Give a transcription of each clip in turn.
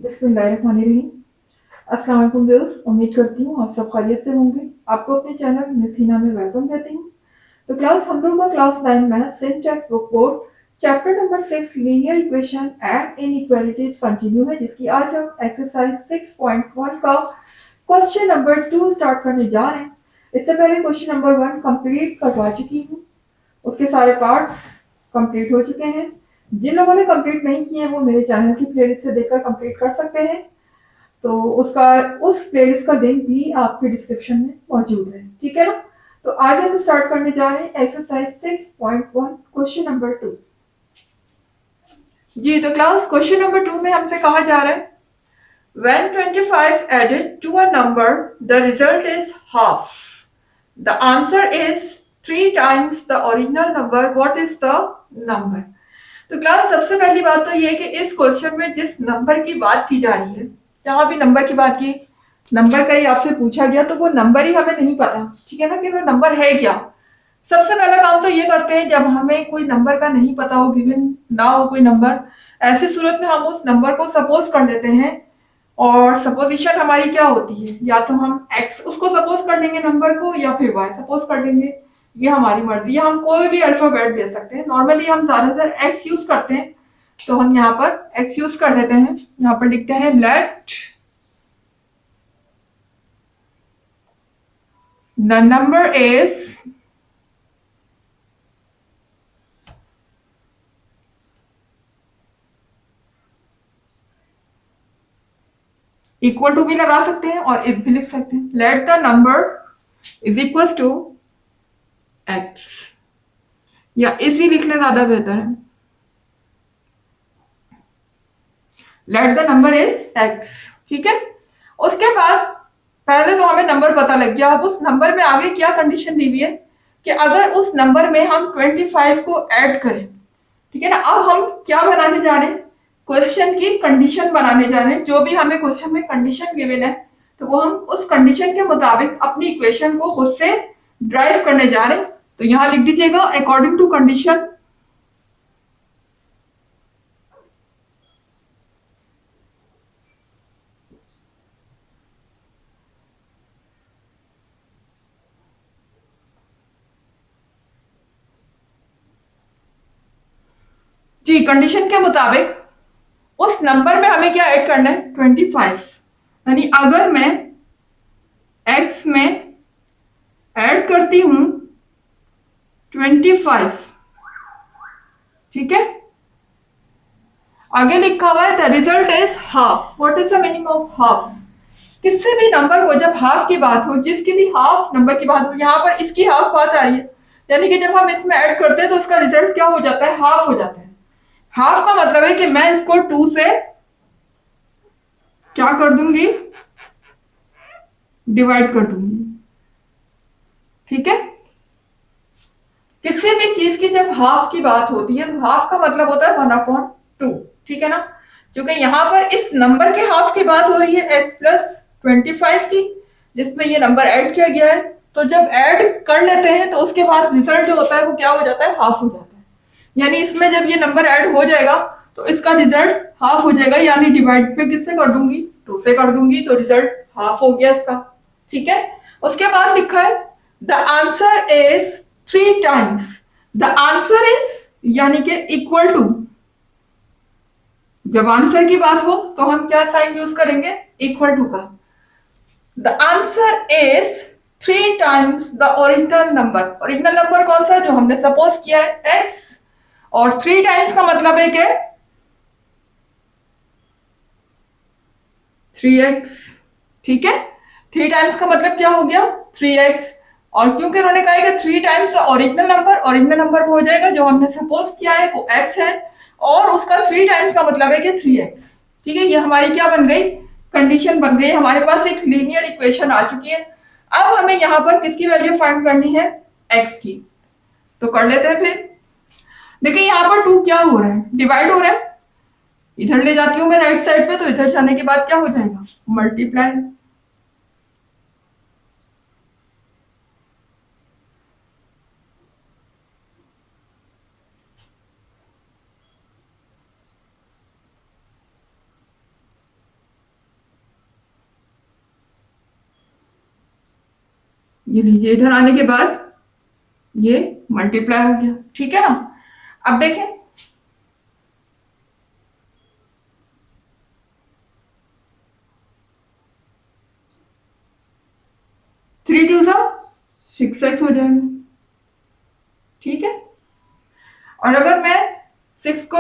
बिस्मिल्लाहिर्रहमानिर्रहीम। अस्सलाम वालेकुम व्यूअर्स, उम्मीद करती हूँ आप सब खैरियत से होंगे। आपको अपने चैनल मिस हिना में वेलकम कहती हूँ। तो क्लास हम लोग का class 9 math syntax book board chapter number 6 linear equation and inequalities continue है, जिसकी आज हम एक्सरसाइज 6.1 का क्वेश्चन नंबर 2 स्टार्ट करने जा रहे हैं। इससे पहले क्वेश्चन नंबर 1 कंप्लीट करवा चुकी हूँ, उसके सारे पार्ट्स कंप्लीट हो चुके हैं। जिन लोगों ने कंप्लीट नहीं किए वो मेरे चैनल की प्लेलिस्ट से देखकर कंप्लीट कर सकते हैं। तो उसका उस प्लेलिस्ट का लिंक भी आपके डिस्क्रिप्शन में मौजूद है, ठीक है ना। तो आज हम स्टार्ट करने जा रहे हैं एक्सरसाइज 6.1 क्वेश्चन नंबर 2। जी तो क्लास क्वेश्चन नंबर 2 में हमसे कहा जा रहा है when 25 added to a number the result is half, the answer is 3 times the original number, what is the number। तो क्लास सबसे पहली बात तो ये है कि इस क्वेश्चन में जिस नंबर की बात की जा रही है, जहां भी नंबर की बात की, नंबर का ही आपसे पूछा गया तो वो नंबर ही हमें नहीं पता, ठीक है ना, कि वो नंबर है क्या। सबसे पहला काम तो ये करते हैं, जब हमें कोई नंबर का नहीं पता हो, गिवन ना हो कोई नंबर, ऐसी सूरत में हम उस नंबर को सपोज कर लेते हैं। और सपोजिशन हमारी क्या होती है, या तो हम एक्स उसको सपोज कर लेंगे नंबर को, या फिर वाई सपोज कर लेंगे। ये हमारी मर्जी है, हम कोई भी अल्फाबेट दे सकते हैं। नॉर्मली हम ज्यादातर एक्स यूज करते हैं, तो हम यहाँ पर एक्स यूज कर लेते हैं। यहाँ पर लिखते हैं let the number is equal to भी लगा सकते हैं और इज भी लिख सकते हैं। Let the number is equal to X, या इसी लिख लें ज्यादा बेहतर है। Let the number is X, ठीक है। उसके बाद पहले तो हमें नंबर पता लग गया। अब उस नंबर में आगे क्या कंडीशन दी हुई है कि अगर उस नंबर में हम 25 को ऐड करें, ठीक है ना। अब हम क्या बनाने जा रहे हैं, क्वेश्चन की कंडीशन बनाने जा रहे हैं। जो भी हमें क्वेश्चन में कंडीशन गिवन है, तो वो हम उस कंडीशन के मुताबिक अपनी इक्वेशन को खुद से ड्राइव करने जा रहे हैं। तो यहां लिख दीजिएगा अकॉर्डिंग टू कंडीशन। जी, कंडीशन के मुताबिक उस नंबर में हमें क्या ऐड करना है, 25। यानी अगर मैं x में ऐड करती हूं 25, ठीक है। आगे लिखा हुआ है the result is half. What is the meaning of half. किसी भी नंबर को जब हाफ की बात हो, जिसकी भी हाफ नंबर की बात हो, यहाँ पर इसकी हाफ बात आ रही है, यानी कि जब हम इसमें ऐड करते हैं तो उसका रिजल्ट क्या हो जाता है, हाफ हो जाता है। हाफ का मतलब है कि मैं इसको 2 से क्या कर दूंगी, डिवाइड कर दूंगी, ठीक है। किसी भी चीज की जब हाफ की बात होती है तो हाफ का मतलब होता है 1/2, ठीक है ना। क्योंकि यहाँ पर इस नंबर के हाफ की बात हो रही है x प्लस 25 की, जिसमें ये नंबर ऐड किया गया है। तो जब ऐड कर लेते हैं तो उसके बाद रिजल्ट जो होता है वो क्या हो जाता है, हाफ हो जाता है। यानी इसमें जब ये नंबर ऐड हो जाएगा तो इसका रिजल्ट हाफ हो जाएगा, यानी डिवाइड में किससे कर दूंगी, 2 से कर दूंगी, तो रिजल्ट हाफ हो गया इसका, ठीक है। उसके बाद लिखा है the answer is 3 times. The answer is यानी कि इक्वल टू, जब आंसर की बात हो तो हम क्या साइन यूज करेंगे, इक्वल टू का। The answer is 3 times the original number. Original number कौन सा, जो हमने सपोज किया है एक्स, और 3 टाइम्स का मतलब है कि 3x, ठीक है। 3 टाइम्स का मतलब क्या हो गया, 3x। और क्योंकि उन्होंने कहा है कि 3 times original number, original number वो हो जाएगा जो हमने सपोज किया है वो x है, और उसका 3 टाइम्स का मतलब है कि 3x, ठीक है। ये हमारी क्या बन गई, कंडीशन बन गई। हमारे पास एक लीनियर इक्वेशन आ चुकी है। अब हमें यहाँ पर किसकी वैल्यू फाइंड करनी है, x की। तो कर लेते हैं फिर। देखिए यहाँ पर 2 क्या हो रहा है, डिवाइड हो रहा है। इधर ले जाती हूँ मैं राइट साइड पे, तो इधर जाने के बाद क्या हो जाएगा, मल्टीप्लाई। ये लीजिए, इधर आने के बाद ये मल्टीप्लाई हो गया, ठीक है ना। अब देखें, 3 2 6x हो जाएगा, ठीक है। और अगर मैं x को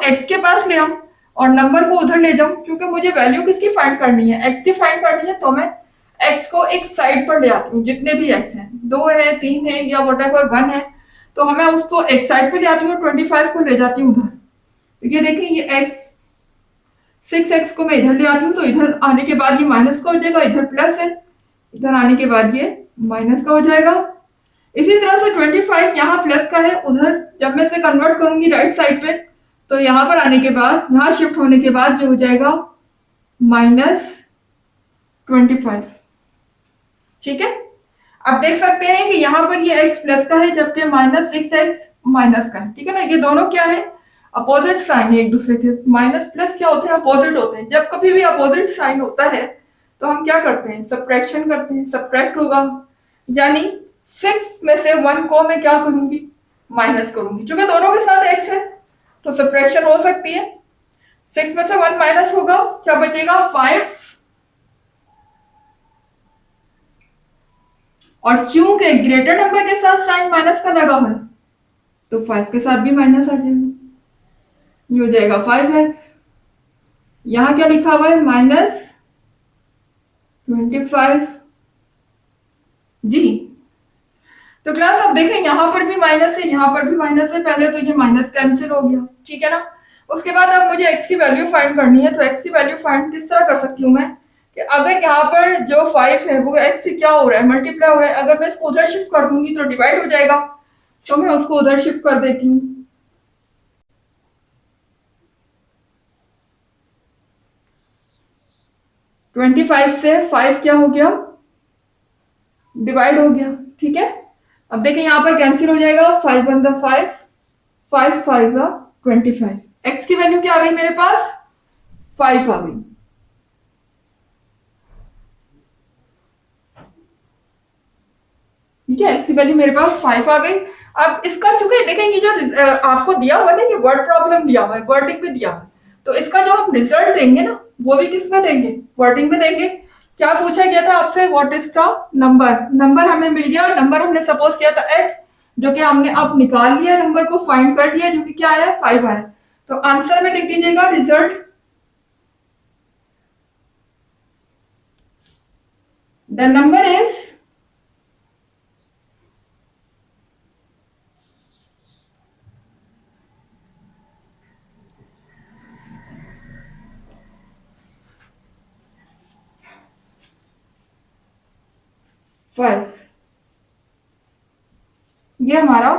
x के पास ले आऊं और नंबर को उधर ले जाऊं, क्योंकि मुझे वैल्यू किसकी फाइंड करनी है, x की फाइंड करनी है, तो मैं x को एक साइड पर ले आती हूँ, जितने भी x हैं, 2 है, 3 है या वॉटेवर 1 है, तो हमें उसको एक साइड पे ले आती हूँ, 25 को ले जाती हूँ उधर। तो ये देखिए, ये x 6x को मैं इधर ले आती हूँ, तो इधर आने के बाद ये माइनस का हो जाएगा, इधर प्लस है, इधर आने के बाद ये माइनस का हो जाएगा। इसी तरह से 25 यहाँ प्लस का है, उधर जब मैं इसे कन्वर्ट करूंगी राइट साइड पे, तो यहाँ पर आने के बाद, यहाँ शिफ्ट होने के बाद ये हो जाएगा -25, ठीक है। अब देख सकते हैं कि यहाँ पर ये x प्लस का है, जबकि -6x माइनस का है, ठीक है ना। ये दोनों क्या है, अपोजिट साइन है एक दूसरे के। माइनस प्लस क्या होते हैं, अपोजिट होते हैं। जब कभी भी अपोजिट साइन होता है तो हम क्या करते हैं, सब्ट्रैक्शन करते हैं, सब्ट्रैक्ट होगा, यानी 6 में से 1 को मैं क्या करूंगी, माइनस करूंगी। क्योंकि दोनों के साथ x है तो सब्ट्रैक्शन हो सकती है। 6 में से 1 माइनस होगा, क्या बचेगा, 5। और चूंकि ग्रेटर नंबर के साथ साइन माइनस का लगा हुआ है, तो 5 के साथ भी माइनस आ जाएगा, ये हो जाएगा 5x। यहां क्या लिखा हुआ है, -25 जी। तो क्लास आप देखें, यहां पर भी माइनस है, यहां पर भी माइनस है, पहले तो ये माइनस कैंसिल हो गया, ठीक है ना। उसके बाद अब मुझे x की वैल्यू फाइंड करनी है, तो x की वैल्यू फाइंड किस तरह कर सकती हूँ मैं, कि अगर यहाँ पर जो 5 है वो x से क्या हो रहा है, मल्टीप्लाई हो रहा है, अगर मैं इसको उधर शिफ्ट कर दूंगी तो डिवाइड हो जाएगा, तो मैं उसको उधर शिफ्ट कर देती हूँ। -25 से 5 क्या हो गया, डिवाइड हो गया, ठीक है। अब देखिए यहां पर कैंसिल हो जाएगा, 5 1 5, 5 5 25। x की वैल्यू क्या आ गई मेरे पास, 5 आ गई, ठीक है। x की वैल्यू मेरे पास 5 आ गई। अब इसका चूंकि देखेंगे, जो आपको दिया हुआ है ना, ये वर्ड प्रॉब्लम दिया हुआ है, वर्डिंग में दिया हुआ है, तो इसका जो हम रिजल्ट देंगे ना, वो भी किस में देंगे, वर्डिंग में देंगे। क्या पूछा गया था आपसे, what is the number, number हमें मिल गया, नंबर हमने सपोज किया था x, जो कि हमने अब निकाल लिया, नंबर को फाइंड कर लिया, जो कि क्या आया, 5 आया। तो आंसर में लिख दीजिएगा result, the number is five. ये हमारा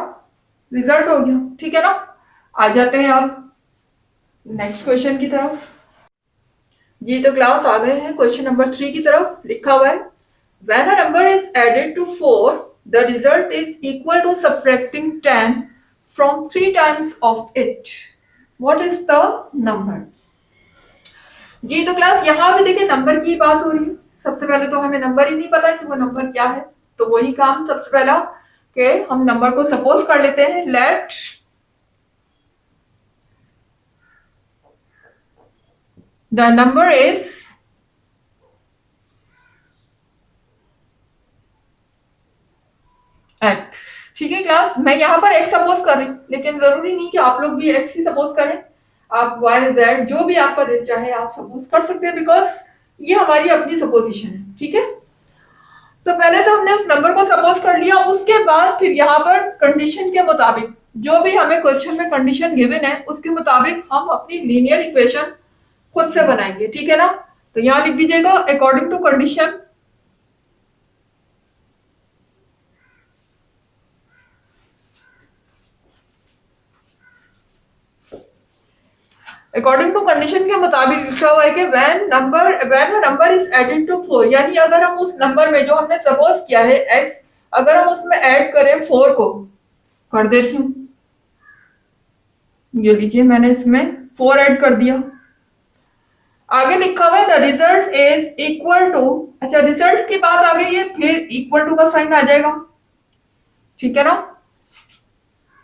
रिजल्ट हो गया, ठीक है ना। आ जाते हैं अब नेक्स्ट क्वेश्चन की तरफ। जी तो क्लास आ गए हैं क्वेश्चन नंबर 3 की तरफ। लिखा हुआ है, when a number is added to 4 the result is equal to subtracting 10 from 3 times of it, what is the number। जी तो क्लास यहाँ भी देखिए नंबर की बात हो रही है। सबसे पहले तो हमें नंबर ही नहीं पता कि वो नंबर क्या है, तो वही काम सबसे पहला कि हम नंबर को सपोज कर लेते हैं, let the number is x, ठीक है क्लास। मैं यहाँ पर x सपोज कर रही हूँ, लेकिन जरूरी नहीं कि आप लोग भी x ही सपोज करें, आप y z जो भी आपका दिल चाहे आप सपोज कर सकते हैं, बिकॉज ये हमारी अपनी सपोजिशन है, ठीक है। तो पहले तो हमने उस नंबर को सपोज कर लिया, उसके बाद फिर यहाँ पर कंडीशन के मुताबिक, जो भी हमें क्वेश्चन में कंडीशन गिवन है उसके मुताबिक हम अपनी लीनियर इक्वेशन खुद से बनाएंगे, ठीक है ना। तो यहाँ लिख दीजिएगा according to condition, according to condition के मुताबिक लिखा हुआ है कि when a number is added to 4, यानी अगर हम उस नंबर में जो हमने सपोज किया है x, अगर हम उसमें ऐड करें 4 को, कर देती हूँ, ये लीजिए मैंने इसमें 4 ऐड कर दिया। आगे लिखा हुआ है the result is equal to अच्छा, रिजल्ट की बात आ गई है, फिर इक्वल टू का साइन आ जाएगा, ठीक है ना।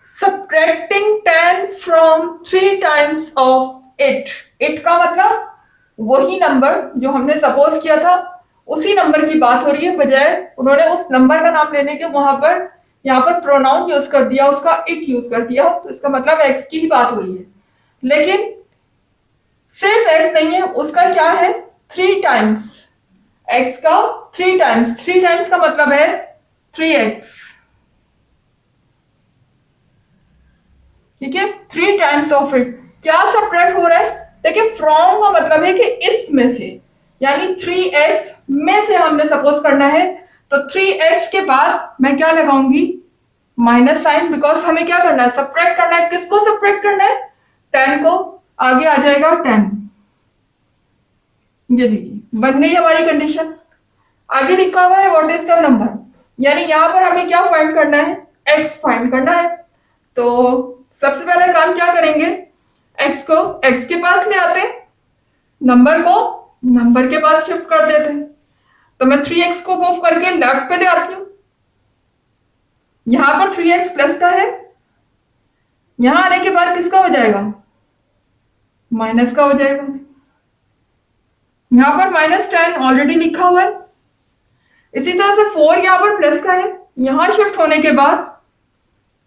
सब्ट्रैक्टिंग 10 फ्रॉम 3 टाइम्स ऑफ 8 का मतलब वही नंबर जो हमने सपोज किया था, उसी नंबर की बात हो रही है, बजाय उन्होंने उस नंबर का नाम लेने के वहां पर यहाँ पर प्रोनाउन यूज कर दिया, उसका इट यूज कर दिया, तो इसका मतलब एक्स की ही बात हो रही है। लेकिन सिर्फ एक्स नहीं है, उसका क्या है, 3 टाइम्स, एक्स का 3 टाइम्स, 3 टाइम्स का मतलब है 3x, ठीक है, 3 टाइम्स ऑफ इट। क्या सब्ट्रैक्ट हो रहा है, देखिए फ्रॉम का मतलब है कि इस में से, यानी 3x में से हमने सपोज करना है, तो 3x के बाद मैं क्या लगाऊंगी, माइनस साइन, बिकॉज हमें क्या करना है, सब्ट्रैक्ट करना है। किसको सब्ट्रैक्ट करना है, 10 को, आगे आ जाएगा 10, ये लीजिए बन गई हमारी कंडीशन। आगे लिखा हुआ है व्हाट इज द नंबर, यानी यहां पर हमें क्या फाइंड करना है, x फाइंड करना है। तो सबसे पहले काम क्या करेंगे, x को x के पास ले आते, नंबर को नंबर के पास शिफ्ट कर देते। तो मैं 3x को मूव करके लेफ्ट पे ले आती हूँ, यहां पर 3x प्लस का है, यहां आने के बाद किसका हो जाएगा, माइनस का हो जाएगा। यहां पर -10 ऑलरेडी लिखा हुआ है, इसी तरह से 4 यहां पर प्लस का है, यहां शिफ्ट होने के बाद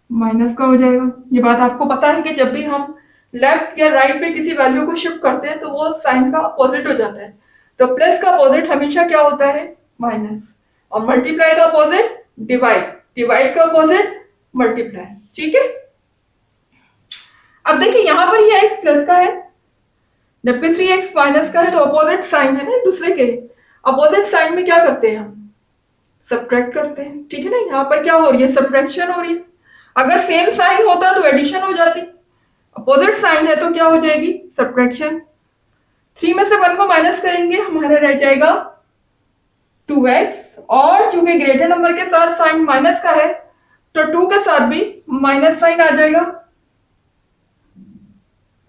माइनस का हो जाएगा। ये बात आपको पता है कि जब भी हम लेफ्ट या राइट पे किसी वैल्यू को शिफ्ट करते हैं तो वो साइन का अपोजिट हो जाता है। तो प्लस का अपोजिट हमेशा क्या होता है, माइनस, और मल्टीप्लाई का अपोजिट डिवाइड, डिवाइड का अपोजिट मल्टीप्लाई, ठीक है। अब देखिए यहां पर ये x प्लस का है, जबकि 3x माइनस का है, तो अपोजिट साइन है ना दूसरे के, अपोजिट साइन में क्या करते हैं हम, सब्ट्रैक्ट करते हैं, ठीक है ना। यहाँ पर क्या हो रही है, सब्ट्रैक्शन हो रही है। अगर सेम साइन होता तो एडिशन हो जाती, अपोजिट साइन है तो क्या हो जाएगी, सब्ट्रैक्शन। 3 में से 1 को माइनस करेंगे, हमारा रह जाएगा 2x, और चूंकि ग्रेटर नंबर के साथ साइन माइनस का है तो 2 के साथ भी माइनस साइन आ जाएगा।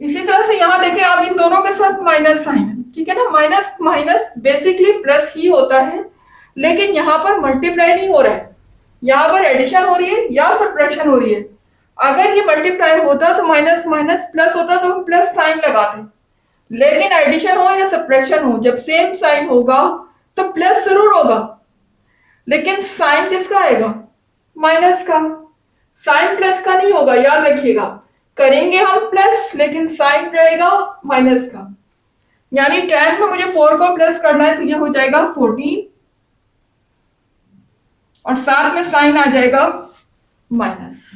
इसी तरह से यहां देखें आप, इन दोनों के साथ माइनस साइन है, ठीक है ना। माइनस माइनस बेसिकली प्लस ही होता है, लेकिन यहां पर मल्टीप्लाई नहीं हो रहा है, यहां पर एडिशन हो रही है या सब्ट्रैक्शन हो रही है। अगर ये मल्टीप्लाई होता तो माइनस माइनस प्लस होता तो हम प्लस साइन लगाते, लेकिन एडिशन हो या सब्ट्रैक्शन हो, जब सेम साइन होगा तो प्लस जरूर होगा, लेकिन साइन किसका आएगा, माइनस का। साइन प्लस का नहीं होगा, याद रखिएगा, करेंगे हम प्लस लेकिन साइन रहेगा माइनस का। यानी 10 में मुझे 4 को प्लस करना है तो ये हो जाएगा 14, और साथ में साइन आ जाएगा माइनस।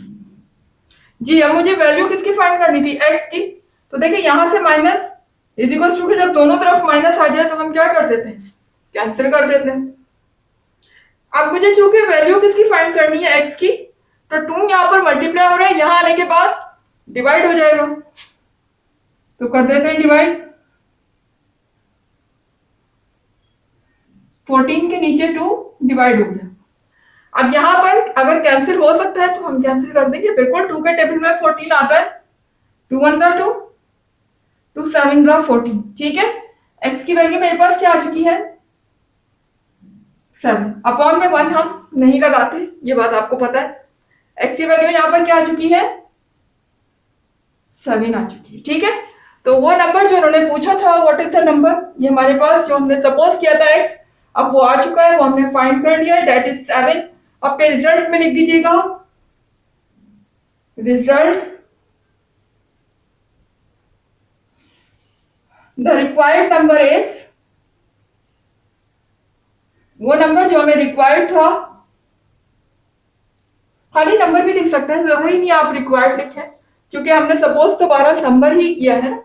जी अब मुझे वैल्यू किसकी फाइंड करनी थी, x की। तो देखिए यहां से माइनस इज इक्वल टू, जब दोनों तरफ माइनस आ जाए तो हम क्या कर देते हैं, कैंसिल कर देते हैं। अब मुझे चूंकि वैल्यू किसकी फाइंड करनी है, x की, तो 2 यहां पर मल्टीप्लाई हो रहा है, यहां आने के बाद डिवाइड हो जाएगा, तो कर देते हैं डिवाइड। 14 के नीचे 2 डिवाइड हो गया। अब यहां पर अगर कैंसिल हो सकता है तो हम कैंसिल कर देंगे, बिल्कुल 2 के टेबल में 14 आता है, 2 1 2, 2 7 14, ठीक है। x की वैल्यू मेरे पास क्या आ चुकी है, 7, अपॉन में 1 हम नहीं लगाते, ये बात आपको पता है। x की वैल्यू यहां पर क्या आ चुकी है, 7 आ चुकी है, ठीक है। तो वो नंबर जो उन्होंने पूछा था व्हाट इज द नंबर, ये हमारे पास जो हमने सपोज किया था x, अब वो आ चुका है, वो हमने फाइंड कर लिया, दैट इज 7। अपने रिजल्ट में लिख दीजिएगा, result the required number is, वो नंबर जो हमें रिक्वायर्ड था, खाली नंबर भी लिख सकते हैं, जरूरी नहीं आप रिक्वायर्ड लिखें, क्योंकि हमने सपोज तो 12 नंबर ही किया है ना।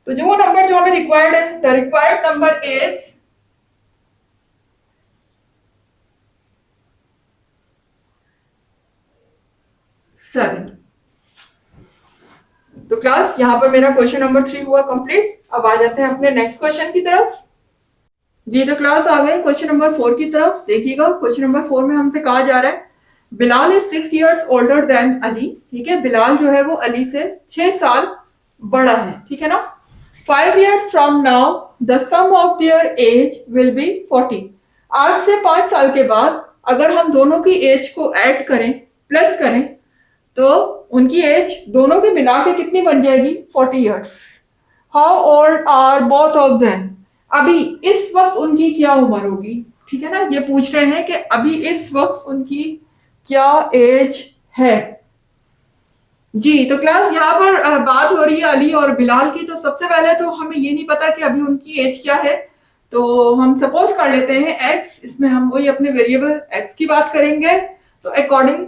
तो जो नंबर जो हमें रिक्वायर्ड है, द रिक्वायर्ड नंबर इज 7। तो क्लास यहां पर मेरा क्वेश्चन नंबर 3 हुआ कंप्लीट। अब आ जाते हैं अपने नेक्स्ट क्वेश्चन की तरफ। जी तो क्लास आ गए क्वेश्चन नंबर 4 की तरफ। देखिएगा क्वेश्चन नंबर 4 में हमसे कहा जा रहा है, Bilal is 6 years older than Ali, ठीक है। बिलाल जो है वो अली से 6 साल बड़ा है, ठीक है ना। 5 years from now the sum of their age will be 40। आज से 5 साल के बाद अगर हम दोनों की एज को ऐड करें, प्लस करें, तो उनकी एज दोनों की मिला के कितनी बन जाएगी? 40 years। How old are both of them? अभी इस वक्त उनकी क्या उम्र होगी? ठीक है ना, ये पूछ रहे हैं कि अभी इस वक्त उनकी क्या एज है। जी, तो क्लास यहाँ पर बात हो रही है अली और बिलाल की। तो सबसे पहले तो हमें ये नहीं पता कि अभी उनकी एज क्या है, तो हम सपोज कर लेते हैं एक्स। इसमें हम वही अपने वेरिएबल एक्स की बात करेंगे। तो अकॉर्डिंग,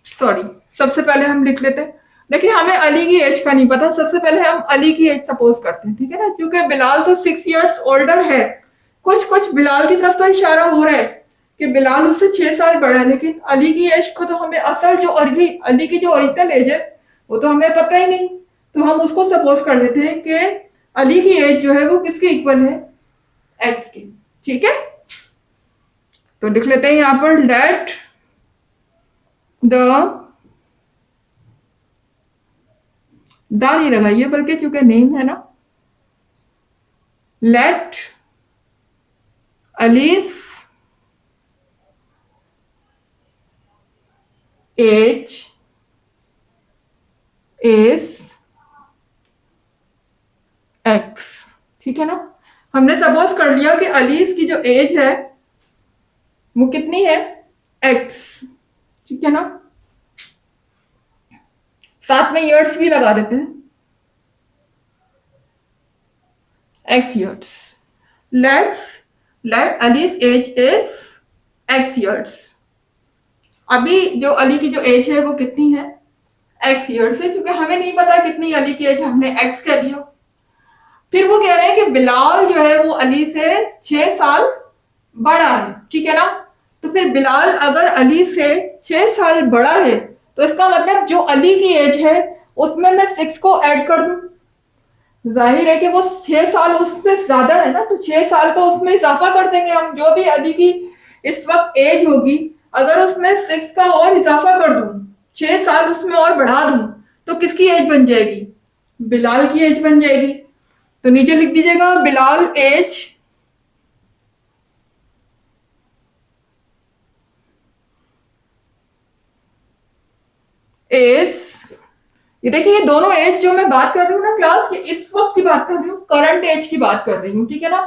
सॉरी, सबसे पहले हम लिख लेते हैं। देखिए, हमें अली की एज का नहीं पता, सबसे पहले हम अली की एज सपोज करते हैं, ठीक है ना, क्योंकि बिलाल तो 6 years ओल्डर है। कुछ कुछ बिलाल की तरफ तो इशारा हो रहा है कि बिलाल उससे 6 साल बड़ा है, लेकिन अली की एज को तो हमें असल जो अली की जो ओरिजिनल एज है वो तो हमें पता ही नहीं। तो हम उसको सपोज कर लेते हैं कि अली की एज जो है वो किसके इक्वल है? एक्स की। ठीक है, तो लिख लेते हैं यहां पर लेट द नहीं लगाइए, बल्कि चूंकि नेम है ना, late Ali's age is X. ठीक है ना, हमने सपोज कर लिया कि अलीस की जो एज है वो कितनी है? एक्स। ठीक है ना, साथ में ईयर्स भी लगा देते हैं, X years. Let Ali's age is X years. अभी जो अली की जो एज है वो कितनी है? एक्स ईयर्स है। क्योंकि हमें नहीं पता कितनी अली की एज, हमने एक्स कह दिया। फिर वो कह रहे हैं कि बिलाल जो है वो अली से 6 साल बड़ा है। ठीक है ना, तो फिर बिलाल अगर अली से 6 साल बड़ा है तो इसका मतलब जो अली की एज है उसमें मैं 6 को ऐड कर दूं। जाहिर है कि वो 6 साल उसमें ज्यादा है ना, तो 6 साल को उसमें इजाफा कर देंगे हम। जो भी अली की इस वक्त एज होगी, अगर उसमें 6 का और इजाफा कर दूं, 6 साल उसमें और बढ़ा दूं, तो किसकी एज बन जाएगी? बिलाल की एज बन जाएगी। तो नीचे लिख दीजिएगा बिलाल एज एज, ये देखिए, ये दोनों एज जो मैं बात कर रही हूँ ना क्लास, ये इस वक्त की बात कर रही हूँ, करंट एज की बात कर रही हूँ। ठीक है ना,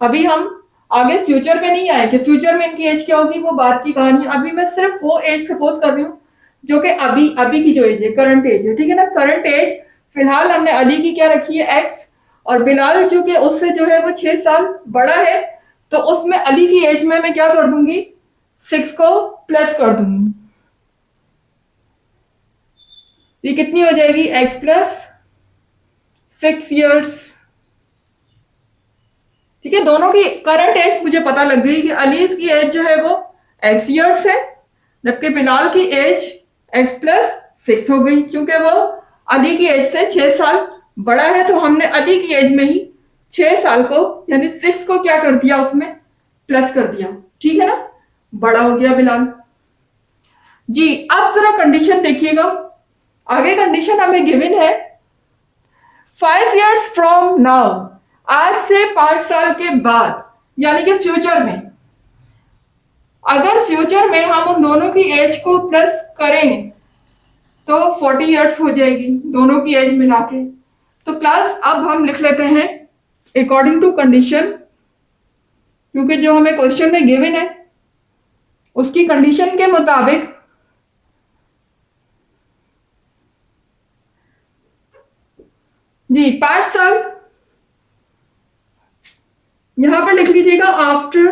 अभी हम आगे फ्यूचर में नहीं आए कि फ्यूचर में इनकी एज क्या होगी, वो बात की कहानी। अभी मैं सिर्फ वो एज सपोज कर रही हूँ जो कि अभी अभी की जो एज है, करंट एज है। ठीक है ना, करंट एज फिलहाल हमने अली की क्या रखी है? एक्स। और बिलाल जो कि उससे जो है वो 6 साल बड़ा है, तो उसमें अली की एज में मैं क्या कर दूंगी? 6 को प्लस कर दूंगी। ये कितनी हो जाएगी? X plus 6 years। ठीक है, दोनों की करंट एज मुझे पता लग गई कि अलीज की एज जो है वो एक्स ईयर्स है, जबकि बिलाल की एज एक्स प्लस 6 हो गई, क्योंकि वो अली की एज से 6 साल बड़ा है। तो हमने अली की एज में ही 6 साल को यानी 6 को क्या कर दिया? उसमें प्लस कर दिया। ठीक है ना, बड़ा हो गया बिलाल। जी, अब जरा कंडीशन देखिएगा। आगे कंडीशन हमें गिवन है 5 years फ्रॉम नाउ, आज से 5 साल के बाद, यानी कि फ्यूचर में। अगर फ्यूचर में हम उन दोनों की एज को प्लस करें तो 40 years हो जाएगी दोनों की एज मिला के। तो क्लास अब हम लिख लेते हैं अकॉर्डिंग टू कंडीशन, क्योंकि जो हमें क्वेश्चन में गिवन है उसकी कंडीशन के मुताबिक जी 5 साल यहां पर लिख लीजिएगा आफ्टर,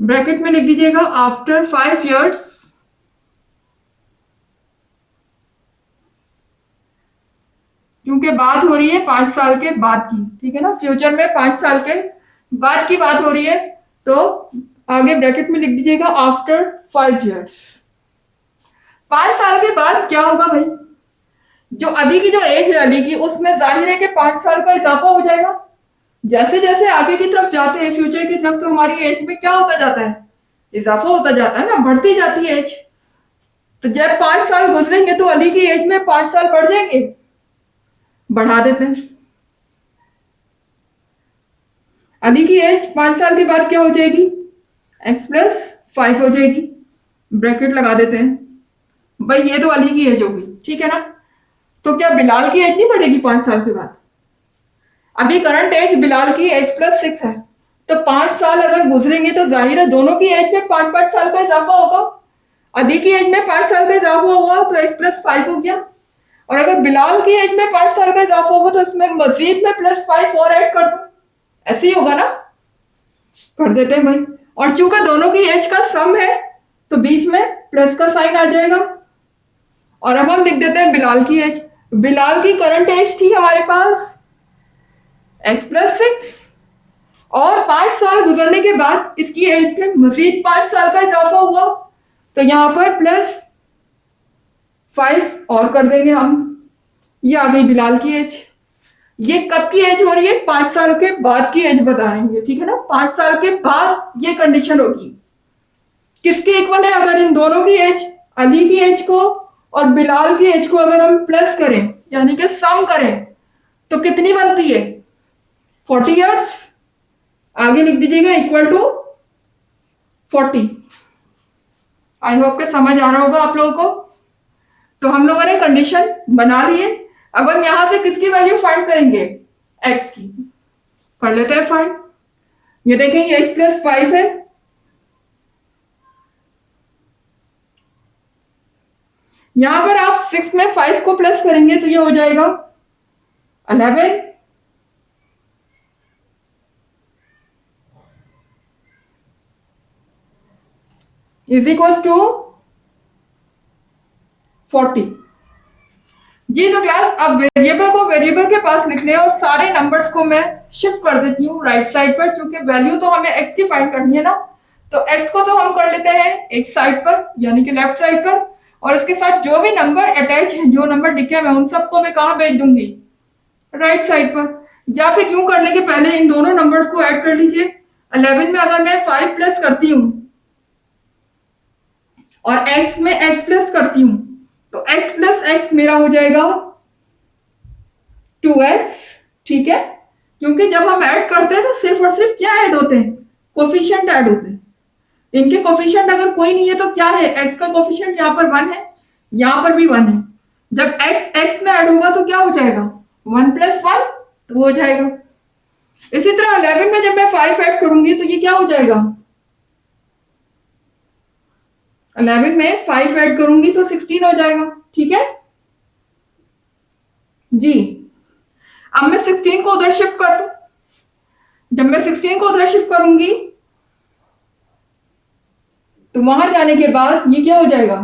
ब्रैकेट में लिख दीजिएगा आफ्टर 5 years, क्योंकि बात हो रही है 5 साल के बाद की। ठीक है ना, फ्यूचर में 5 साल के बाद की बात हो रही है, तो आगे ब्रैकेट में लिख दीजिएगा आफ्टर 5 years। 5 साल के बाद क्या होगा भाई? जो अभी की जो एज है अली की, उसमें जाहिर है कि 5 साल का इजाफा हो जाएगा। जैसे जैसे आगे की तरफ जाते हैं, फ्यूचर की तरफ, तो हमारी एज में क्या होता जाता है? इजाफा होता जाता है ना, बढ़ती जाती है एज। तो जब 5 साल गुजरेंगे तो अली की एज में 5 साल बढ़ जाएंगे, बढ़ा देते हैं। अली की एज 5 साल के बाद क्या हो जाएगी, x+5 हो जाएगी। ब्रैकेट लगा देते हैं भाई, ये तो अली की एज होगी, ठीक है ना। तो क्या बिलाल की एज नहीं बढ़ेगी 5 साल के बाद? अभी करंट एज बिलाल की x+6 है, तो 5 साल अगर गुजरेंगे तो जाहिर है दोनों की एज में 5-5 साल का इजाफा होगा। अली की एज में 5 साल का इजाफा हुआ तो x+5 हो गया, और अगर बिलाल की एज में 5 साल का इजाफा होगा तो इसमें मजीद में +5 और ऐड कर दो, ऐसे ही होगा ना। कर देते हैं भाई, और चूंकि दोनों की एज का सम है तो बीच में प्लस का साइन आ जाएगा। और अब हम लिख देते हैं बिलाल की एज। बिलाल की करंट एज थी हमारे पास x+6, और 5 साल गुजरने के बाद इसकी एज में मजीद 5 साल का इजाफा हुआ, तो यहां पर +5 और कर देंगे हम। ये आ गई बिलाल की एज। ये कब की एज हो रही है, 5 साल के बाद की एज बताएंगे, ठीक है ना। 5 साल के बाद ये कंडीशन होगी। किसके इक्वल है, अगर इन दोनों की एज, अली की एज को और बिलाल की एज को अगर हम प्लस करें यानी कि सम करें तो कितनी बनती है, 40 इयर्स। आगे लिख दीजिएगा इक्वल टू 40। आई होप के समझ आ रहा होगा आप लोगों को। तो हम लोगों ने कंडीशन बना ली है। अब हम यहां से किसकी वैल्यू फाइंड करेंगे, x की। कर लेते हैं फाइंड। ये देखें ये x+5 है, यहां पर आप 6 में 5 को प्लस करेंगे तो ये हो जाएगा 11 इज इक्वल टू 40। जी तो क्लास अब वेरिएबल को वेरिएबल के पास लिख लें और सारे नंबर्स को मैं शिफ्ट कर देती हूँ राइट साइड पर, क्योंकि वैल्यू तो हमें x की फाइंड करनी है ना। तो x को तो हम कर लेते हैं एक साइड पर यानी कि लेफ्ट साइड पर, और इसके साथ जो भी नंबर अटैच है, जो नंबर लिखे मैं उन सबको मैं कहाँ भेज दूंगी, राइट साइड पर। या फिर यूं कर लेंगे, पहले इन दोनों नंबर्स को ऐड कर लीजिए। 11 में अगर मैं 5 प्लस करती हूँ और x में x प्लस करती हूँ तो x+x मेरा हो जाएगा 2x, ठीक है। क्योंकि जब हम ऐड करते हैं तो सिर्फ और सिर्फ क्या ऐड होते हैं, कोफिशिएंट ऐड होते हैं। इनके कोफिशिएंट अगर कोई नहीं है तो क्या है, x का कोफिशिएंट यहाँ पर 1 है, यहाँ पर भी 1 है। जब x x में ऐड होगा तो क्या हो जाएगा, 1+1 2 हो जाएगा। इसी तरह 11 में जब मैं 5 ऐड करूंगी तो ये क्या हो जाएगा, 11 में 5 ऐड करूंगी तो 16 हो जाएगा, ठीक है जी। अब मैं 16 को उधर शिफ्ट कर दूं। जब मैं 16 को उधर शिफ्ट करूंगी तो वहां जाने के बाद ये क्या हो जाएगा,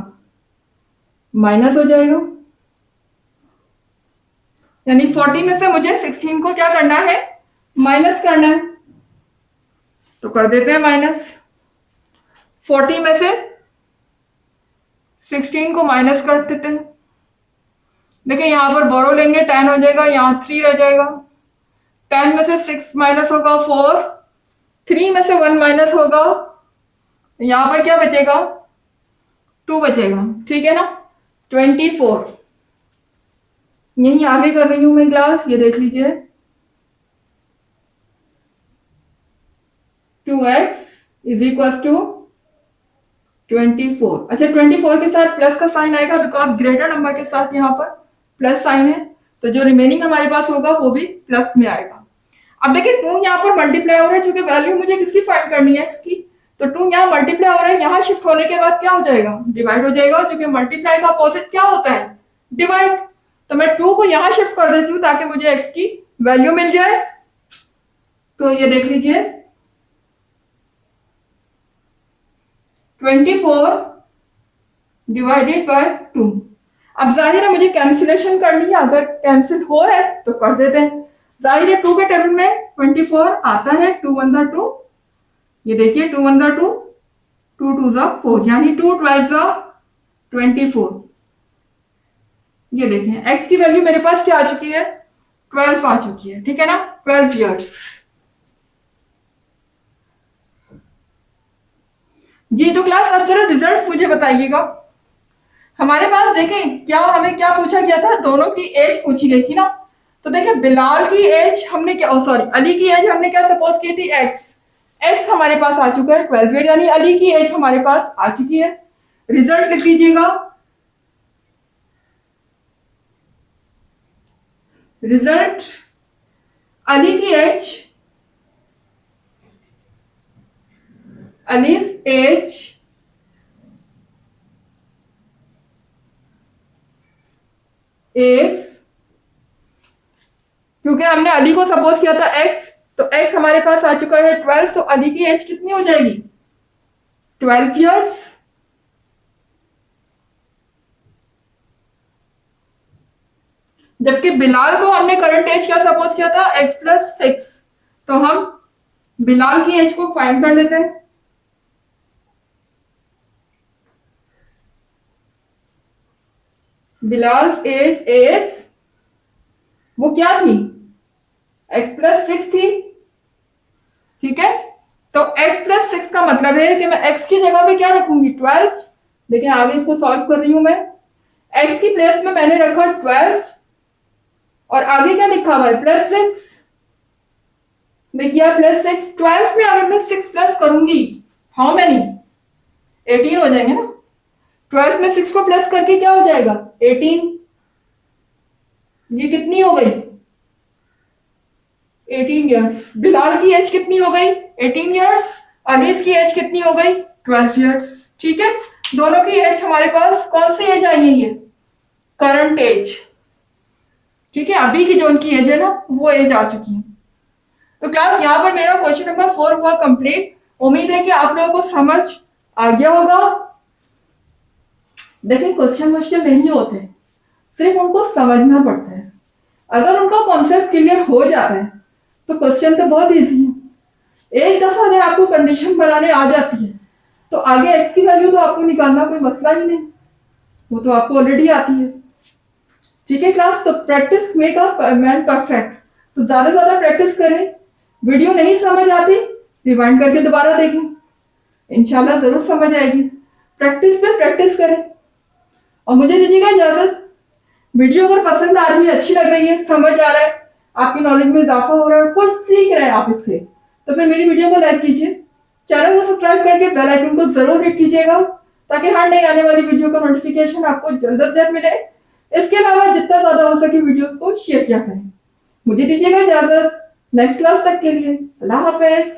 माइनस हो जाएगा। यानी 40 में से मुझे 16 को क्या करना है, माइनस करना है। तो कर देते हैं माइनस। 40 में से 16 को माइनस कर देते हैं। देखिए यहां पर बोरो लेंगे 10 हो जाएगा, यहां 3 रह जाएगा। 10 में से 6 माइनस होगा 4, 3 में से 1 माइनस होगा, यहां पर क्या बचेगा, 2 बचेगा, ठीक है ना। 24 यही आगे कर रही हूं मैं क्लास, ये देख लीजिए। 2x is equal to 24। अच्छा 24 के साथ प्लस का साइन आएगा बिकॉज ग्रेटर नंबर के साथ यहाँ पर प्लस साइन है, तो जो रिमेनिंग हमारे पास होगा वो भी प्लस में आएगा। अब देखिए 2 यहाँ पर मल्टीप्लाई हो रहा है, क्योंकि वैल्यू मुझे किसकी फाइंड करनी है, x की। तो 2 यहाँ मल्टीप्लाई हो रहा है, यहाँ शिफ्ट होने के बाद क्या हो जाएगा, डिवाइड हो जाएगा, क्योंकि मल्टीप्लाई का अपोजिट क्या होता है, डिवाइड। तो मैं 2 को यहाँ शिफ्ट कर देती हूँ ताकि मुझे x की वैल्यू मिल जाए। तो ये देख लीजिए 24 डिवाइडेड बाय 2। अब जाहिर है मुझे कैंसिलेशन करनी है, अगर कैंसिल हो रहा है तो कर देते हैं। जाहिर है 2 के टेबल में 24 आता है, 2 1 2, ये देखिए 2 1 2, 2 2 4, यानी 2 12 24। ये देखें x की वैल्यू मेरे पास क्या आ चुकी है, 12 आ चुकी है, ठीक है ना, 12 इयर्स। जी तो क्लास अब जरा रिजल्ट मुझे बताइएगा। हमारे पास देखें क्या हमें क्या पूछा गया था, दोनों की एज पूछी गई थी ना। तो देखिए बिलाल की एज हमने क्या, सॉरी अली की एज हमने क्या सपोज की थी, एक्स। एक्स हमारे पास आ चुका है 12 ईयर, यानी अली की एज हमारे पास आ चुकी है। रिजल्ट लिख लीजिएगा, रिजल्ट अली की एज, अली's एज इज, क्योंकि हमने अली को सपोज किया था एक्स, तो एक्स हमारे पास आ चुका है 12, तो अली की एज कितनी हो जाएगी, 12 ईयर्स। जबकि बिलाल को हमने करंट एज क्या सपोज किया था, x+6, तो हम बिलाल की एज को फाइंड कर लेते हैं। बिलाल एज इज, वो क्या थी, x+6 थी, ठीक है। तो x+6 का मतलब है कि मैं x की जगह पे क्या रखूंगी, 12। देखिए आगे इसको सॉल्व कर रही हूं मैं, x की प्लेस में मैंने रखा 12 और आगे क्या लिखा हुआ है, +6। देखिए +6, 12 में अगर मैं 6 प्लस करूंगी, हाउ मेनी, 18 हो जाएंगे ना। 12 में 6 को प्लस करके क्या हो जाएगा, 18। ये कितनी हो गई, 18 ईयर्स। बिलाल की एज कितनी हो गई, 18 ईयर्स। अनीस की एज कितनी हो गई, 12 ईयर्स। ठीक है, दोनों की एज हमारे पास कौन सी एज आई है, ये करंट एज। ठीक है, अभी की जो उनकी एज है ना, वो एज आ चुकी है। तो क्लास यहाँ पर मेरा क्वेश्चन नंबर 4 हुआ कंप्लीट। उम्मीद है कि आप लोगों को समझ आ गया होगा। देखिए क्वेश्चन मुश्किल नहीं होते, सिर्फ उनको समझना पड़ता है। अगर उनका कॉन्सेप्ट क्लियर हो जाता है तो क्वेश्चन तो बहुत इजी है। एक दफा अगर आपको कंडीशन बनाने आ जाती है तो आगे एक्स की वैल्यू तो आपको निकालना कोई मसला ही नहीं, वो तो आपको ऑलरेडी आती है। ठीक है क्लास, तो practice make a man perfect. तो ज्यादा ज्यादा प्रैक्टिस करें। वीडियो नहीं समझ आती रिवाइंड करके दोबारा देखें, इंशाल्लाह जरूर समझ आएगी। प्रैक्टिस पे प्रैक्टिस करें और मुझे दीजिएगा इजाजत। वीडियो अगर पसंद आ रही है, अच्छी लग रही है, समझ आ रहा है, आपकी नॉलेज में इजाफा हो रहा है, कुछ सीख रहे हैं आप इससे, तो फिर मेरी वीडियो को लाइक कीजिए, चैनल को सब्सक्राइब करके बेल आइकन को जरूर हिट कीजिएगा ताकि हर नई आने वाली वीडियो का नोटिफिकेशन आपको जल्द से जल्द मिले। इसके अलावा जितना ज्यादा हो सके वीडियोस को शेयर किया करें। मुझे दीजिएगा इजाजत, नेक्स्ट क्लास तक के लिए अल्लाह हाफिज।